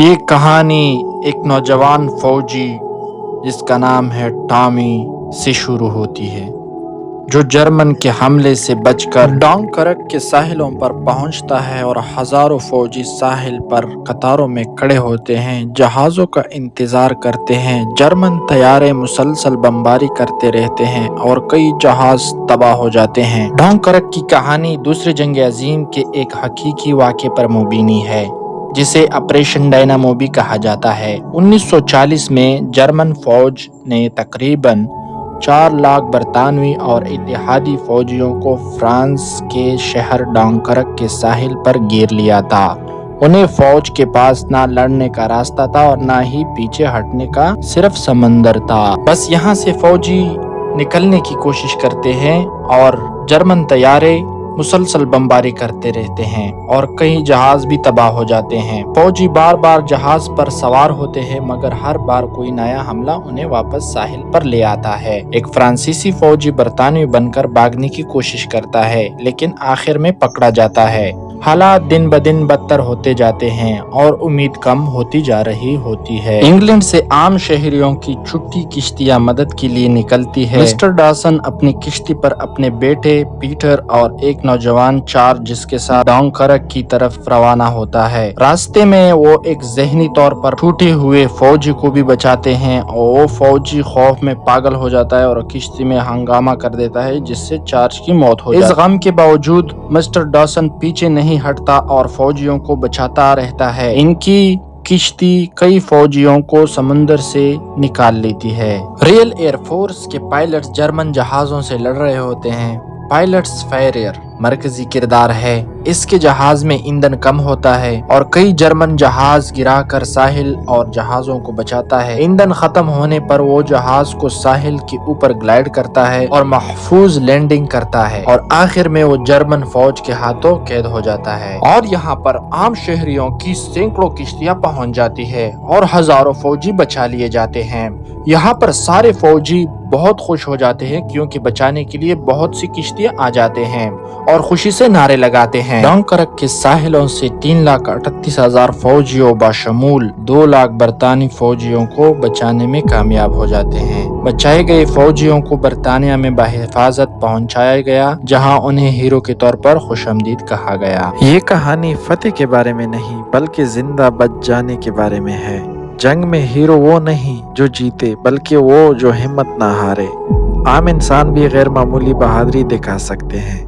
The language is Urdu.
یہ کہانی ایک نوجوان فوجی جس کا نام ہے ٹامی سے شروع ہوتی ہے، جو جرمن کے حملے سے بچ کر ڈانکرک کے ساحلوں پر پہنچتا ہے اور ہزاروں فوجی ساحل پر قطاروں میں کھڑے ہوتے ہیں، جہازوں کا انتظار کرتے ہیں۔ جرمن طیارے مسلسل بمباری کرتے رہتے ہیں اور کئی جہاز تباہ ہو جاتے ہیں۔ ڈانکرک کی کہانی دوسری جنگ عظیم کے ایک حقیقی واقعے پر مبنی ہے جسے آپریشن ڈائنامو بھی کہا جاتا ہے۔ 1940 میں جرمن فوج نے تقریباً 4 لاکھ برطانوی اور اتحادی فوجیوں کو فرانس کے شہر ڈانکرک کے ساحل پر گھیر لیا تھا۔ انہیں فوج کے پاس نہ لڑنے کا راستہ تھا اور نہ ہی پیچھے ہٹنے کا، صرف سمندر تھا۔ بس یہاں سے فوجی نکلنے کی کوشش کرتے ہیں اور جرمن طیارے مسلسل بمباری کرتے رہتے ہیں اور کئی جہاز بھی تباہ ہو جاتے ہیں۔ فوجی بار بار جہاز پر سوار ہوتے ہیں مگر ہر بار کوئی نیا حملہ انہیں واپس ساحل پر لے آتا ہے۔ ایک فرانسیسی فوجی برطانوی بن کر بھاگنے کی کوشش کرتا ہے لیکن آخر میں پکڑا جاتا ہے۔ حالات دن بدن بدتر ہوتے جاتے ہیں اور امید کم ہوتی جا رہی ہوتی ہے۔ انگلینڈ سے عام شہریوں کی چھوٹی کشتیاں مدد کے لیے نکلتی ہے۔ مسٹر ڈاسن اپنی کشتی پر اپنے بیٹے پیٹر اور ایک نوجوان چارلس کے ساتھ ڈانکرک کی طرف روانہ ہوتا ہے۔ راستے میں وہ ایک ذہنی طور پر ٹوٹے ہوئے فوجی کو بھی بچاتے ہیں اور وہ فوجی خوف میں پاگل ہو جاتا ہے اور کشتی میں ہنگامہ کر دیتا ہے جس سے چارلس کی موت ہو جاتی ہے۔ اس غم کے باوجود مسٹر ڈاسن پیچھے نہیں ہٹتا اور فوجیوں کو بچاتا رہتا ہے۔ ان کی کشتی کئی فوجیوں کو سمندر سے نکال لیتی ہے۔ رائل ایئر فورس کے پائلٹس جرمن جہازوں سے لڑ رہے ہوتے ہیں۔ پائلٹس فیریئر مرکزی کردار ہے۔ اس کے جہاز میں ایندھن کم ہوتا ہے اور کئی جرمن جہاز گرا کر ساحل اور جہازوں کو بچاتا ہے۔ ایندھن ختم ہونے پر وہ جہاز کو ساحل کے اوپر گلائیڈ کرتا ہے اور محفوظ لینڈنگ کرتا ہے اور آخر میں وہ جرمن فوج کے ہاتھوں قید ہو جاتا ہے۔ اور یہاں پر عام شہریوں کی سینکڑوں کشتیاں پہنچ جاتی ہے اور ہزاروں فوجی بچا لیے جاتے ہیں۔ یہاں پر سارے فوجی بہت خوش ہو جاتے ہیں کیونکہ بچانے کے لیے بہت سی کشتیاں آ جاتے ہیں اور خوشی سے نعرے لگاتے ہیں۔ ڈانکرک کے ساحلوں سے 3,38,000 فوجیوں بشمول 2 لاکھ برطانوی فوجیوں کو بچانے میں کامیاب ہو جاتے ہیں۔ بچائے گئے فوجیوں کو برطانیہ میں بحفاظت پہنچایا گیا جہاں انہیں ہیرو کے طور پر خوش آمدید کہا گیا۔ یہ کہانی فتح کے بارے میں نہیں بلکہ زندہ بچ جانے کے بارے میں ہے۔ جنگ میں ہیرو وہ نہیں جو جیتے بلکہ وہ جو ہمت نہ ہارے۔ عام انسان بھی غیر معمولی بہادری دکھا سکتے ہیں۔